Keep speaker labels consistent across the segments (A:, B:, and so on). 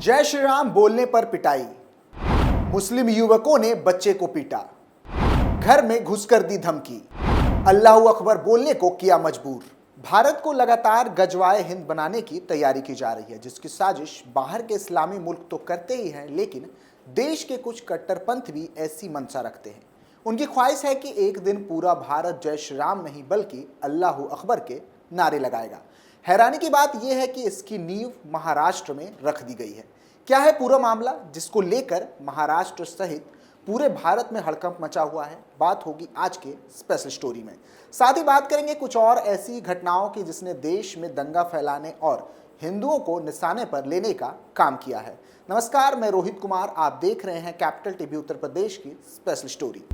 A: जय श्री राम बोलने पर पिटाई, मुस्लिम युवकों ने बच्चे को पीटा, घर में घुसकर दी धमकी, अल्लाहू अकबर बोलने को किया मजबूर। भारत को लगातार गजवाए हिंद बनाने की तैयारी की जा रही है, जिसकी साजिश बाहर के इस्लामी मुल्क तो करते ही हैं, लेकिन देश के कुछ कट्टरपंथ भी ऐसी मंशा रखते हैं। उनकी ख्वाहिश है कि एक दिन पूरा भारत जय श्री राम नहीं बल्कि अल्लाहू अकबर के नारे लगाएगा। हैरानी की बात यह है कि इसकी नींव महाराष्ट्र में रख दी गई है। क्या है पूरा मामला, जिसको लेकर महाराष्ट्र सहित पूरे भारत में हड़कंप मचा हुआ है? बात होगी आज के स्पेशल स्टोरी में। साथ ही बात करेंगे कुछ और ऐसी घटनाओं की जिसने देश में दंगा फैलाने और हिंदुओं को निशाने पर लेने का काम किया है। नमस्कार, मैं रोहित कुमार, आप देख रहे हैं कैपिटल टीवी उत्तर प्रदेश की स्पेशल स्टोरी।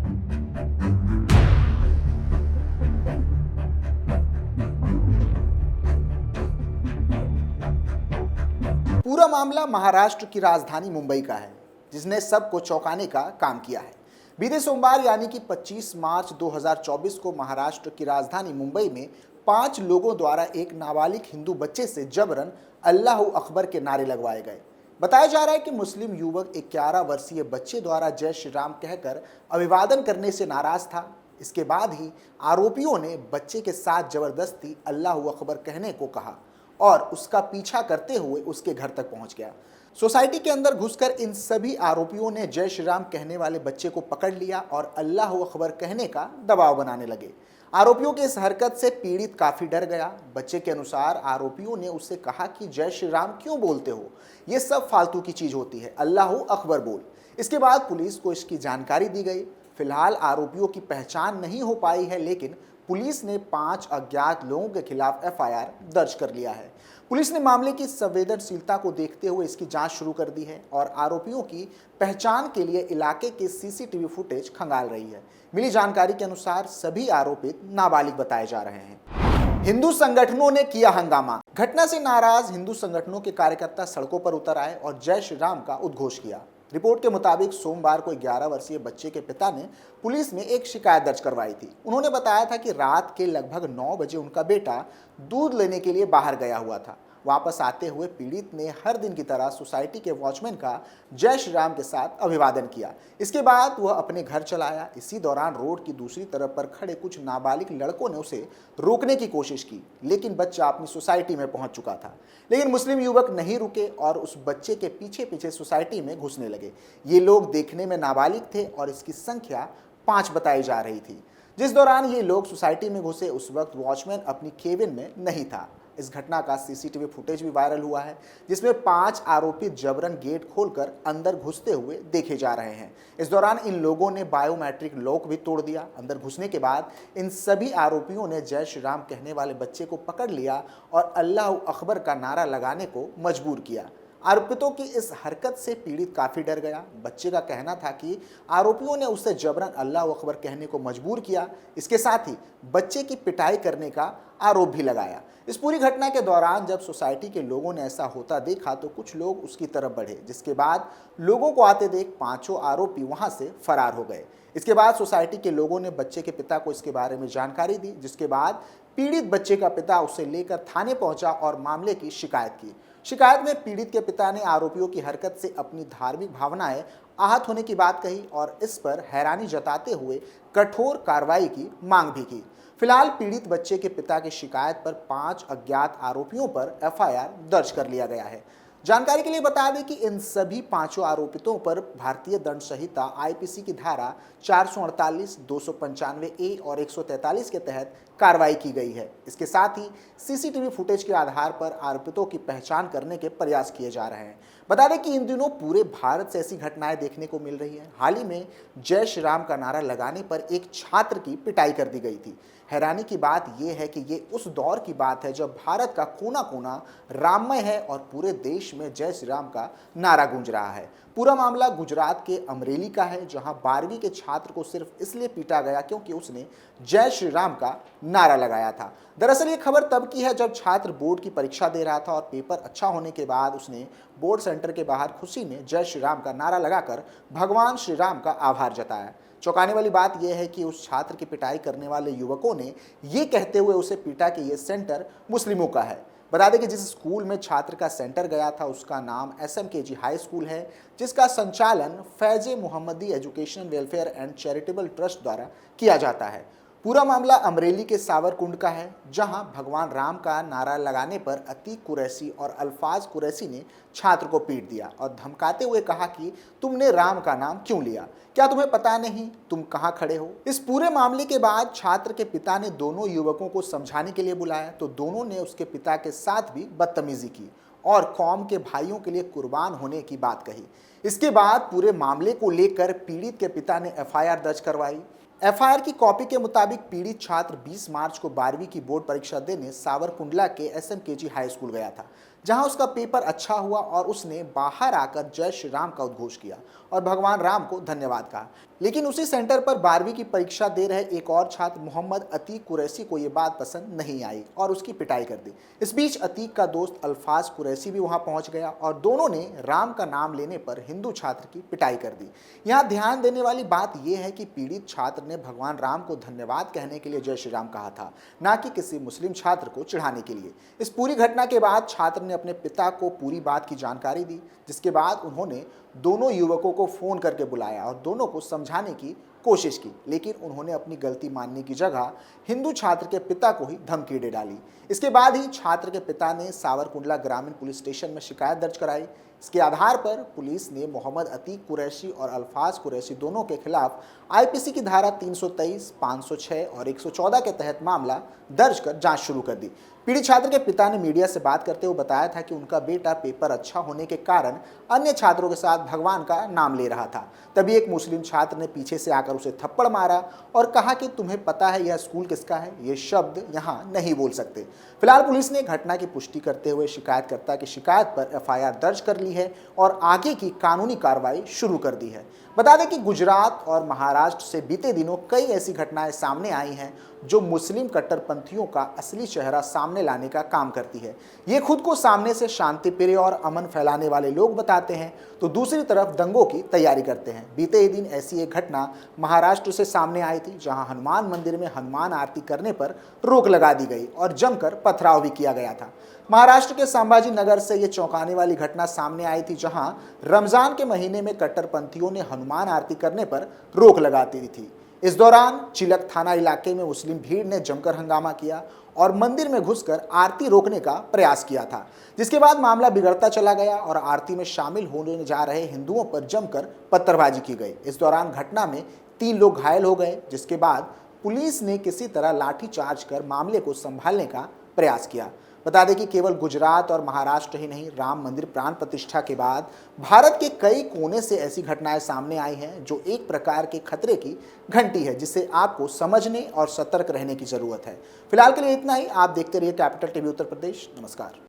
A: पूरा मामला महाराष्ट्र की राजधानी मुंबई का है, जिसने सबको चौंकाने का काम किया है। बीते सोमवार यानी कि 25 मार्च 2024 को महाराष्ट्र की राजधानी मुंबई में 5 लोगों द्वारा एक नाबालिग हिंदू बच्चे से जबरन अल्लाहू अकबर के नारे लगवाए गए। बताया जा रहा है कि मुस्लिम युवक 11 वर्षीय बच्चे द्वारा जय श्री राम कहकर अभिवादन करने से नाराज था। इसके बाद ही आरोपियों ने बच्चे के साथ जबरदस्ती अल्लाहू अकबर कहने को कहा और उसका पीछा करते हुए उसके घर तक पहुंच गया। सोसाइटी के अंदर घुसकर इन सभी आरोपियों ने जय श्री राम कहने वाले बच्चे को पकड़ लिया और अल्लाहू अकबर कहने का दबाव बनाने लगे। आरोपियों की इस हरकत से पीड़ित काफी डर गया। बच्चे के अनुसार आरोपियों ने उससे कहा कि जय श्री राम क्यों बोलते हो, ये सब फालतू की चीज होती है, अल्लाहू अकबर बोल। इसके बाद पुलिस को इसकी जानकारी दी गई। फिलहाल आरोपियों की पहचान नहीं हो पाई है, लेकिन पुलिस ने 5 अज्ञात लोगों के खिलाफ एफआईआर दर्ज कर लिया है। पुलिस ने मामले की संवेदनशीलता को देखते हुए इसकी जांच शुरू कर दी है और आरोपियों की पहचान के लिए इलाके के सीसीटीवी फुटेज खंगाल रही है। मिली जानकारी के अनुसार सभी आरोपित नाबालिग बताए जा रहे हैं। हिंदू संगठनों ने किया हंगामा। घटना से नाराज हिंदू संगठनों के कार्यकर्ता सड़कों पर उतर आए और जय श्री राम का उद्घोष किया। रिपोर्ट के मुताबिक सोमवार को 11 वर्षीय बच्चे के पिता ने पुलिस में एक शिकायत दर्ज करवाई थी। उन्होंने बताया था कि रात के लगभग 9 बजे उनका बेटा दूध लेने के लिए बाहर गया हुआ था। वापस आते हुए पीड़ित ने हर दिन की तरह सोसाइटी के वॉचमैन का जय श्री राम के साथ अभिवादन किया। इसके बाद वह अपने घर चला आया। इसी दौरान रोड की दूसरी तरफ पर खड़े कुछ नाबालिग लड़कों ने उसे रोकने की कोशिश की, लेकिन बच्चा अपनी सोसाइटी में पहुंच चुका था। लेकिन मुस्लिम युवक नहीं रुके और उस बच्चे के पीछे पीछे सोसाइटी में घुसने लगे। ये लोग देखने में नाबालिग थे और इसकी संख्या 5 बताई जा रही थी। जिस दौरान ये लोग सोसाइटी में घुसे उस वक्त वॉचमैन अपनी केबिन में नहीं था। इस घटना का सीसीटीवी फुटेज भी वायरल हुआ है, जिसमें 5 आरोपी जबरन गेट खोलकर अंदर घुसते हुए देखे जा रहे हैं। इस दौरान इन लोगों ने बायोमेट्रिक लॉक भी तोड़ दिया। अंदर घुसने के बाद इन सभी आरोपियों ने जय श्री राम कहने वाले बच्चे को पकड़ लिया और अल्लाहू अकबर का नारा लगाने को मजबूर किया। आरोपितों की इस हरकत से पीड़ित काफी डर गया। बच्चे का कहना था कि आरोपियों ने उसे जबरन अल्लाहू अकबर कहने को मजबूर किया। इसके साथ ही बच्चे की पिटाई करने का आरोप भी लगाया। इस पूरी घटना के दौरान जब सोसाइटी के लोगों ने ऐसा होता देखा तो कुछ लोग उसकी तरफ बढ़े, जिसके बाद लोगों को आते देख 5 आरोपी वहां से फरार हो गए। इसके बाद सोसाइटी के लोगों ने बच्चे के पिता को इसके बारे में जानकारी दी, जिसके बाद पीड़ित बच्चे का पिता उसे लेकर थाने पहुंचा और मामले की शिकायत की। शिकायत में पीड़ित के पिता ने आरोपियों की हरकत से अपनी धार्मिक भावनाएं आहत होने की बात कही और इस पर हैरानी जताते हुए कठोर कार्रवाई की मांग भी की। फिलहाल पीड़ित बच्चे के पिता की शिकायत पर 5 अज्ञात आरोपियों पर एफआईआर दर्ज कर लिया गया है। जानकारी के लिए बता दें कि इन सभी 5 आरोपितों पर भारतीय दंड संहिता आईपीसी की धारा 448, 295 ए और 143 के तहत कार्रवाई की गई है। इसके साथ ही सीसीटीवी फुटेज के आधार पर आरोपितों की पहचान करने के प्रयास किए जा रहे हैं। बता दें कि इन दिनों पूरे भारत से ऐसी घटनाएं देखने को मिल रही हैं। हाल ही में जय श्री राम का नारा लगाने पर एक छात्र की पिटाई कर दी गई थी। हैरानी की बात यह है कि ये उस दौर की बात है जब भारत का कोना कोना राममय है और पूरे देश में जय श्री राम का नारा गूंज रहा है। पूरा मामला गुजरात के अमरेली का है, जहां 12वीं के छात्र को सिर्फ इसलिए पीटा गया क्योंकि उसने जय श्री राम का नारा लगाया था। दरअसल ये खबर तब की है जब छात्र बोर्ड की परीक्षा दे रहा था और पेपर अच्छा होने के बाद उसने बोर्ड सेंटर के बाहर खुशी में जय श्री राम का नारा लगाकर भगवान श्री राम का आभार जताया। चौंकाने वाली बात यह है कि उस छात्र की पिटाई करने वाले युवकों ने ये कहते हुए उसे पीटा कि ये सेंटर मुस्लिमों का है। बता दें कि जिस स्कूल में छात्र का सेंटर गया था उसका नाम SMKG हाई स्कूल है, जिसका संचालन Faiz Mohammadi education welfare and charitable trust द्वारा किया जाता है। पूरा मामला अमरेली के सावरकुंड का है, जहां भगवान राम का नारा लगाने पर अतीक कुरैशी और अल्फाज कुरैशी ने छात्र को पीट दिया और धमकाते हुए कहा कि तुमने राम का नाम क्यों लिया, क्या तुम्हें पता नहीं तुम कहां खड़े हो। इस पूरे मामले के बाद छात्र के पिता ने दोनों युवकों को समझाने के लिए बुलाया तो दोनों ने उसके पिता के साथ भी बदतमीजी की और कौम के भाइयों के लिए कुर्बान होने की बात कही। इसके बाद पूरे मामले को लेकर पीड़ित के पिता ने FIR दर्ज करवाई। FIR की कॉपी के मुताबिक पीड़ित छात्र 20 मार्च को 12वीं की बोर्ड परीक्षा देने सावरकुंडला के SMKG हाई स्कूल गया था, जहां उसका पेपर अच्छा हुआ और उसने बाहर आकर जय श्री राम का उद्घोष किया और भगवान राम को धन्यवाद कहा। लेकिन उसी सेंटर पर 12वीं की परीक्षा दे रहे एक और छात्र मोहम्मद अतीक कुरैशी को यह बात पसंद नहीं आई और उसकी पिटाई कर दी। इस बीच अतीक का दोस्त अल्फाज कुरैशी भी वहां पहुंच गया और दोनों ने राम का नाम लेने पर हिंदू छात्र की पिटाई कर दी। यहाँ ध्यान देने वाली बात यह है कि पीड़ित छात्र ने भगवान राम को धन्यवाद कहने के लिए जय श्री राम कहा था, ना कि किसी मुस्लिम छात्र को चिढ़ाने के लिए। इस पूरी घटना के बाद छात्र ने अपने पिता को पूरी बात की जानकारी दी, जिसके बाद उन्होंने दोनों युवकों को फोन करके बुलाया और दोनों को समझाने की कोशिश की, लेकिन उन्होंने अपनी गलती मानने की जगह हिंदू छात्र के पिता को ही धमकी दे डाली। इसके बाद ही छात्र के पिता ने सावरकुंडला ग्रामीण पुलिस स्टेशन में शिकायत दर्ज कराई। इसके आधार पर पुलिस ने मोहम्मद अतीक कुरैशी और अल्फाज कुरैशी दोनों के खिलाफ IPC की धारा 323, 506 और 114 के तहत मामला दर्ज कर जांच शुरू कर दी। पीड़ित छात्र के पिता ने मीडिया से बात करते हुए बताया था कि उनका बेटा पेपर अच्छा होने के कारण अन्य छात्रों के साथ भगवान का नाम ले रहा था। तभी एक मुस्लिम छात्र ने पीछे से आकर उसे थप्पड़ मारा और कहा कि तुम्हें पता है यह स्कूल किसका है, ये शब्द यहाँ नहीं बोल सकते। फिलहाल पुलिस ने घटना की पुष्टि करते हुए शिकायतकर्ता की शिकायत पर FIR दर्ज कर ली है और आगे की कानूनी कार्रवाई शुरू कर दी है। बता दें कि गुजरात और महाराष्ट्र से बीते दिनों कई ऐसी घटनाएं सामने आई हैं जो मुस्लिम कट्टरपंथियों का असली चेहरा सामने लाने का काम करती है। ये खुद को सामने से शांति प्रिय और अमन फैलाने वाले लोग बताते हैं तो दूसरी तरफ दंगों की तैयारी करते हैं। बीते ही दिन ऐसी एक घटना महाराष्ट्र से सामने आई थी, जहां हनुमान मंदिर में हनुमान आरती करने पर रोक लगा दी गई और जमकर पथराव भी किया गया था। महाराष्ट्र के संभाजी नगर से ये चौंकाने वाली घटना सामने आई थी, जहां रमजान के महीने में कट्टरपंथियों ने हनुमान आरती करने पर रोक लगा दी थी। इस दौरान चिलक थाना इलाके में मुस्लिम भीड़ ने जमकर हंगामा किया और मंदिर में घुसकर आरती रोकने का प्रयास किया था, जिसके बाद मामला बिगड़ता चला गया और आरती में शामिल होने जा रहे हिंदुओं पर जमकर पत्थरबाजी की गई। इस दौरान घटना में 3 लोग घायल हो गए, जिसके बाद पुलिस ने किसी तरह लाठीचार्ज कर मामले को संभालने का प्रयास किया। बता दें कि केवल गुजरात और महाराष्ट्र ही नहीं, राम मंदिर प्राण प्रतिष्ठा के बाद भारत के कई कोने से ऐसी घटनाएं सामने आई हैं जो एक प्रकार के खतरे की घंटी है, जिसे आपको समझने और सतर्क रहने की जरूरत है। फिलहाल के लिए इतना ही। आप देखते रहिए कैपिटल टीवी उत्तर प्रदेश। नमस्कार।